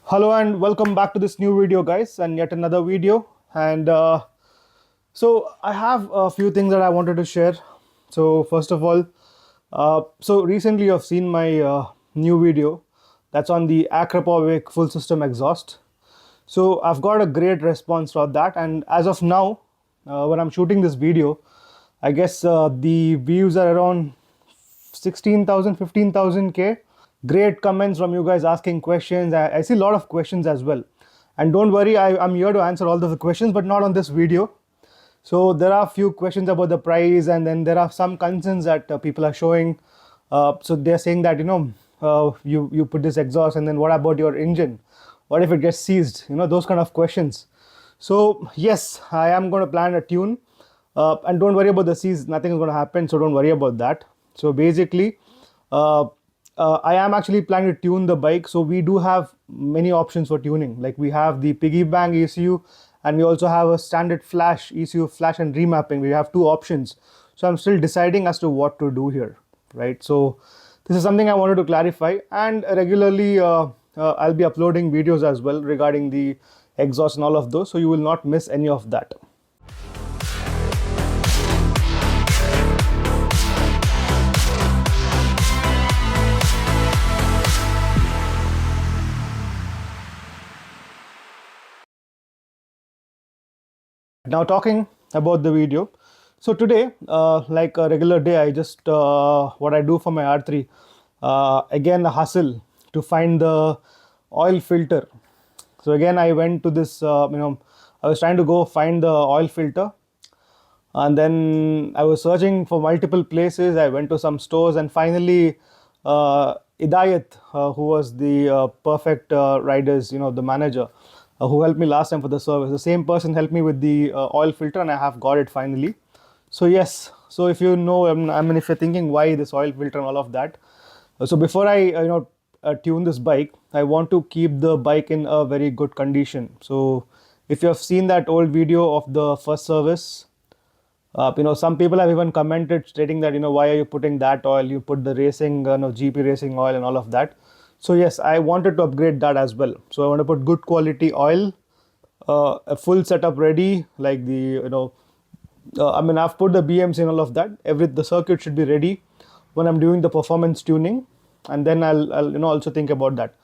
Hello and welcome back to this new video, guys, and yet another video. And so I have a few things that I wanted to share. So first of all, so recently I've seen my new video that's on the Akrapovic full system exhaust. So I've got a great response for that, and as of now, when I'm shooting this video, I guess the views are around 16,000, 15,000 K. Great comments from you guys asking questions. I see a lot of questions as well. And don't worry, I'm here to answer all of the questions, but not on this video. So there are a few questions about the price, and then there are some concerns that people are showing. So they're saying that you put this exhaust, and then what about your engine? What if it gets seized? Those kind of questions. So yes, I am going to plan a tune, and don't worry about the seize. Nothing is going to happen, so don't worry about that. So basically, uh, I am actually planning to tune the bike. So we do have many options for tuning. Like we have the piggy bank ECU, and we also have a standard flash ECU, flash and remapping. We have two options. So I'm still deciding as to what to do here, right? So this is something I wanted to clarify, and regularly I'll be uploading videos as well regarding the exhaust and all of those. So you will not miss any of that. Now talking about the video. So today, like a regular day, I just what I do for my R3, again a hustle to find the oil filter. So again I went to this, I was trying to go find the oil filter, and then I was searching for multiple places. I went to some stores, and finally Idayat, who was the perfect riders, the manager, who helped me last time for the service, the same person helped me with the oil filter, and I have got it finally. So yes, so if you know, I mean, if you're thinking why this oil filter and all of that, so before I tune this bike, I want to keep the bike in a very good condition. So if you have seen that old video of the first service, some people have even commented stating that, why are you putting that oil? You put the racing, GP racing oil and all of that. So yes, I wanted to upgrade that as well. So I want to put good quality oil, a full setup ready, like I mean, I've put the BMC and all of that. The circuit should be ready when I'm doing the performance tuning, and then I'll also think about that.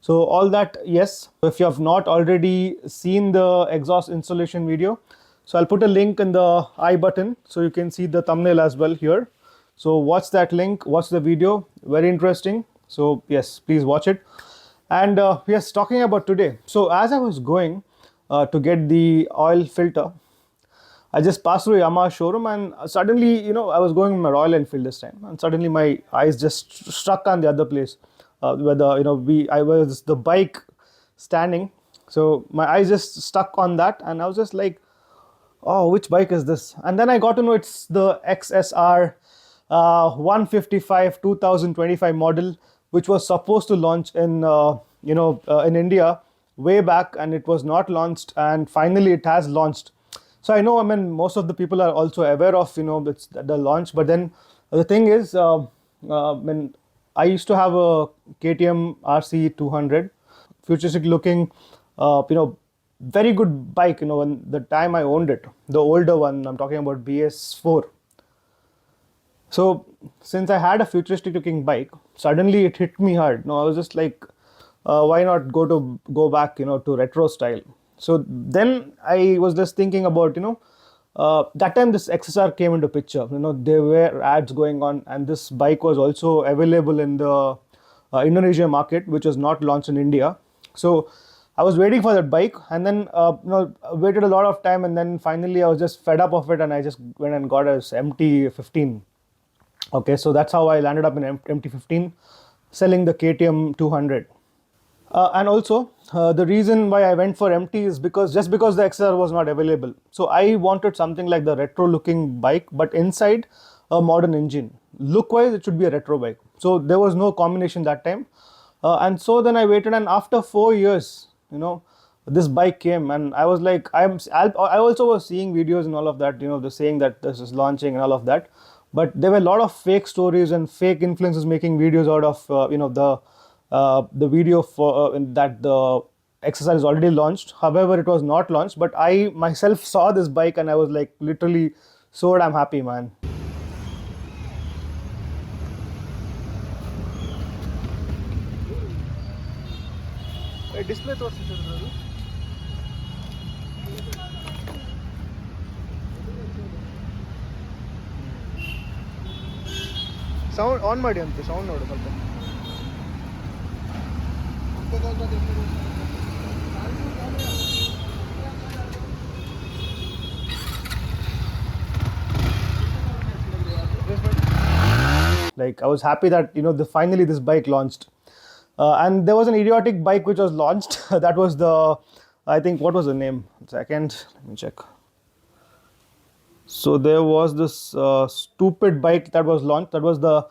So all that, yes. If you have not already seen the exhaust installation video, so I'll put a link in the I button so you can see the thumbnail as well here. So watch that link, watch the video, very interesting. So yes, please watch it. And yes, talking about today. So as I was going to get the oil filter, I just passed through a Yamaha showroom, and suddenly, I was going with my Royal Enfield this time, and suddenly my eyes just struck on the other place, where I was the bike standing. So my eyes just stuck on that, and I was just like, oh, which bike is this? And then I got to know it's the XSR 155 2025 model, which was supposed to launch in India way back, and it was not launched, and finally it has launched. So I know, I mean, most of the people are also aware of, it's the launch. But then the thing is, when I used to have a KTM RC 200, futuristic looking, very good bike, when the time I owned it, the older one, I'm talking about BS4. So since I had a futuristic looking bike, suddenly it hit me hard. No, I was just like, why not go back, to retro style? So then I was just thinking about, that time this XSR came into picture. There were ads going on, and this bike was also available in the Indonesia market, which was not launched in India. So I was waiting for that bike, and then waited a lot of time, and then finally I was just fed up of it, and I just went and got a MT15. Okay, so that's how I landed up in MT15, selling the KTM 200. And also, the reason why I went for MT is because the XR was not available. So I wanted something like the retro looking bike, but inside a modern engine. Look wise, it should be a retro bike. So there was no combination that time. And so then I waited, and after 4 years, this bike came, and I was like, I also was seeing videos and all of that, they're saying that this is launching and all of that. But there were a lot of fake stories and fake influencers making videos out of, the video for that the XSR is already launched. However, it was not launched, but I myself saw this bike and I was like literally so damn happy, man. Display sound on ಮಾಡಿ ಅಂತ sound ನೋಡು ಸ್ವಲ್ಪ. Like I was happy that finally this bike launched, and there was an idiotic bike which was launched. That was the, I think, what was the name? Second, let me check. So there was this stupid bike that was launched. That was the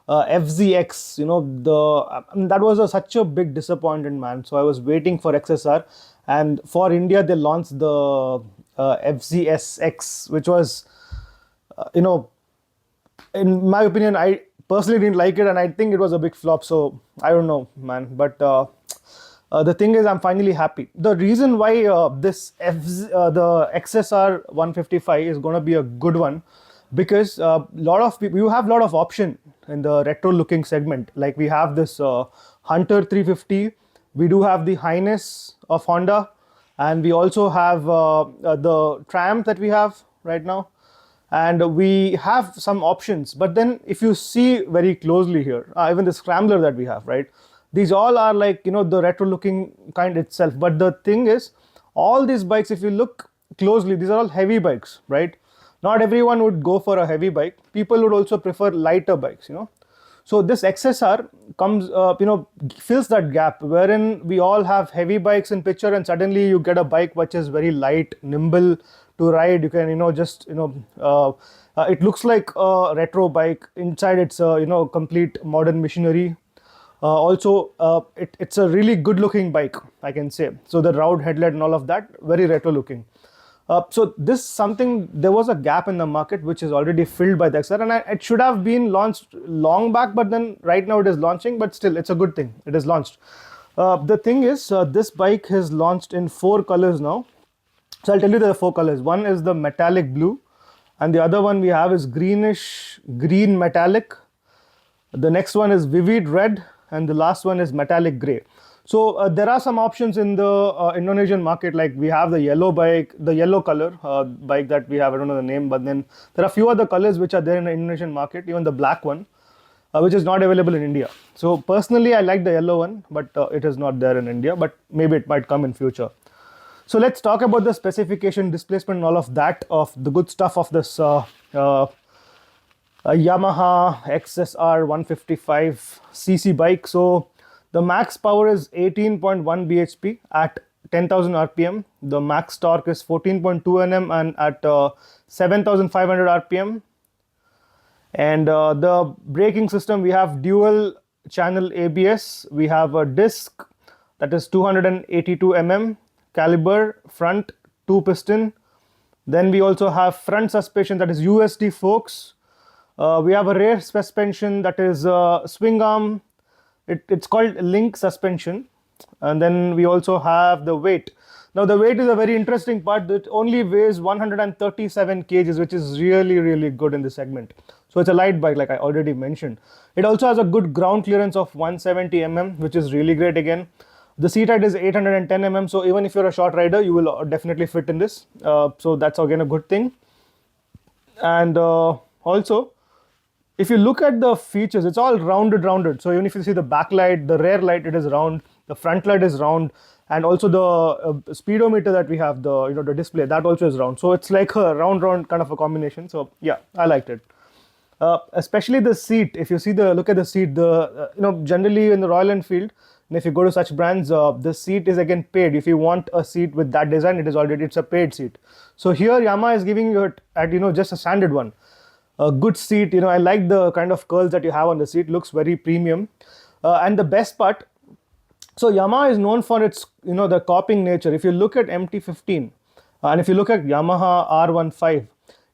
FZX. That was such a big disappointment, man. So I was waiting for XSR, and for India they launched the FZSX, which was, in my opinion, I personally didn't like it, and I think it was a big flop. So I don't know, man. But the thing is, I'm finally happy. The reason why the XSR 155 is going to be a good one, because lot of people, you have a lot of option in the retro looking segment. Like we have this Hunter 350, we do have the Highness of Honda, and we also have the Triumph that we have right now, and we have some options. But then if you see very closely here, even the Scrambler that we have, right, these all are like the retro looking kind itself. But the thing is, all these bikes, if you look closely, these are all heavy bikes, right? Not everyone would go for a heavy bike. People would also prefer lighter bikes. So this XSR comes fills that gap wherein we all have heavy bikes in picture, and suddenly you get a bike which is very light, nimble to ride. You can it looks like a retro bike. Inside it's a complete modern machinery. Also, it's a really good looking bike, I can say. So the round headlight and all of that, very retro looking. So this something, there was a gap in the market which is already filled by the XSR, and it should have been launched long back, but then right now it is launching. But still, it's a good thing it is launched. The thing is, this bike is launched in 4 colors now. So I'll tell you the 4 colors. One is the metallic blue, and the other one we have is greenish green metallic. The next one is vivid red, and the last one is metallic gray. So there are some options in the Indonesian market. Like we have the yellow bike, the yellow color bike that we have, I don't know the name, but then there are few other colors which are there in the Indonesian market, even the black one, which is not available in India. So personally I like the yellow one, but it is not there in India, but maybe it might come in future. So let's talk about the specification, displacement and all of that, of the good stuff of this Yamaha XSR 155cc bike. So the max power is 18.1 bhp at 10,000 rpm. The max torque is 14.2 Nm and at 7,500 rpm. And the braking system, we have dual channel ABS. We have a disc that is 282 mm, caliber, front 2 piston. Then we also have front suspension that is USD forks. We have a rear suspension that is swing arm. It's called link suspension. And then we also have the weight. Now the weight is a very interesting part. It only weighs 137 kgs, which is really, really good in this segment. So it's a light bike, like I already mentioned. It also has a good ground clearance of 170 mm, which is really great again. The seat height is 810 mm, so even if you're a short rider, you will definitely fit in this. So that's again a good thing. And also, if you look at the features, it's all rounded. So even if you see the back light, the rear light, it is round, the front light is round, and also the speedometer that we have, the display, that also is round. So it's like a round kind of a combination. So yeah, I liked it. Especially the seat. If you see look at the seat, generally in the Royal Enfield, and if you go to such brands, the seat is again paid. If you want a seat with that design, it's a paid seat. So here Yamaha is giving you it at just a standard one. A good seat. I like the kind of curls that you have on the seat. Looks very premium. And the best part, so Yamaha is known for its the copying nature. If you look at MT-15 and if you look at Yamaha R15,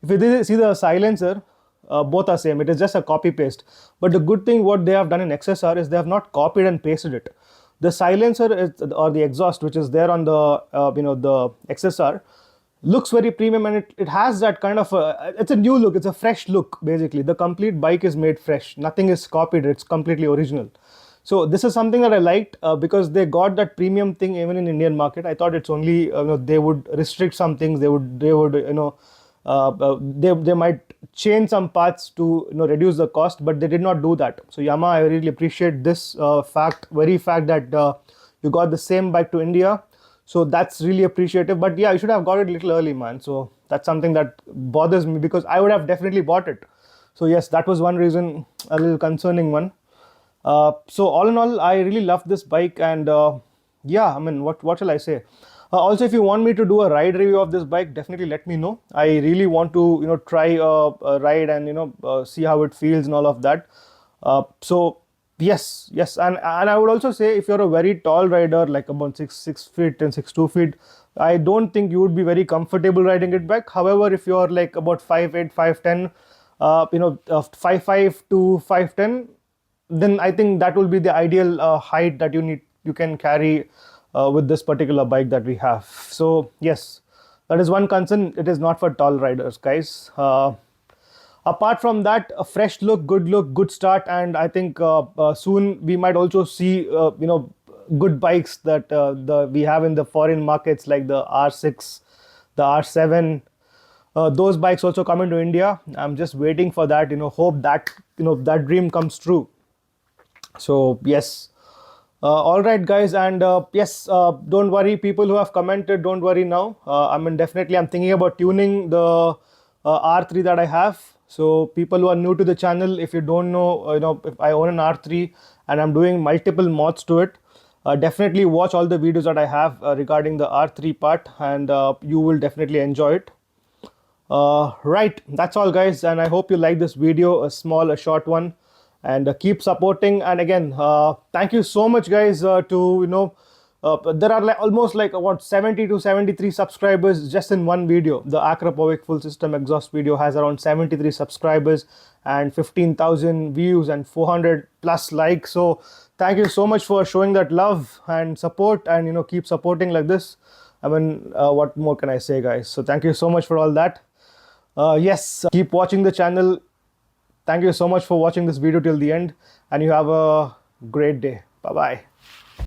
if you see the silencer, both are same. It is just a copy paste. But the good thing what they have done in XSR is they have not copied and pasted it. The silencer is, or the exhaust which is there on the the XSR looks very premium, and it has that kind of it's a new look, it's a fresh look. Basically the complete bike is made fresh, nothing is copied, it's completely original. So this is something that I liked, because they got that premium thing even in Indian market. I thought it's only they would restrict some things, they would they might change some parts to reduce the cost, but they did not do that. So Yamaha, I really appreciate this very fact that you got the same bike to India. So that's really appreciative. But yeah, you should have got it a little early, man. So that's something that bothers me, because I would have definitely bought it. So yes, that was one reason, a little concerning one. So all in all, I really love this bike, and yeah, I mean, what shall I say? Also, if you want me to do a ride review of this bike, definitely let me know. I really want to try a ride and see how it feels and all of that. So yes, and I would also say, if you're a very tall rider, like about 6 feet and 6'2" I don't think you would be very comfortable riding it back. However, if you're like about 5'8", 5'10", 5'5" to 5'10", then I think that will be the ideal height that you can carry with this particular bike that we have. So yes, that is one concern. It is not for tall riders, guys. Apart from that, a fresh look, good start, and I think soon we might also see good bikes that we have in the foreign markets, like the R6, the R7. Those bikes also coming to India. I'm just waiting for that. Hope that that dream comes true. So yes, all right, guys, and yes, don't worry, people who have commented, don't worry now. I mean, definitely I'm thinking about tuning the R3 that I have. So people who are new to the channel, if you don't know, if I own an R3 and I'm doing multiple mods to it, definitely watch all the videos that I have regarding the R3 part, and you will definitely enjoy it. Right, that's all, guys, and I hope you like this video, a short one, and keep supporting. And again, thank you so much, guys, to there are almost like about 70 to 73 subscribers just in one video. The Akrapovic full system exhaust video has around 73 subscribers and 15,000 views and 400 plus likes. So thank you so much for showing that love and support, and keep supporting like this. I mean, what more can I say, guys? So thank you so much for all that. Yes, keep watching the channel. Thank you so much for watching this video till the end, and you have a great day. Bye bye.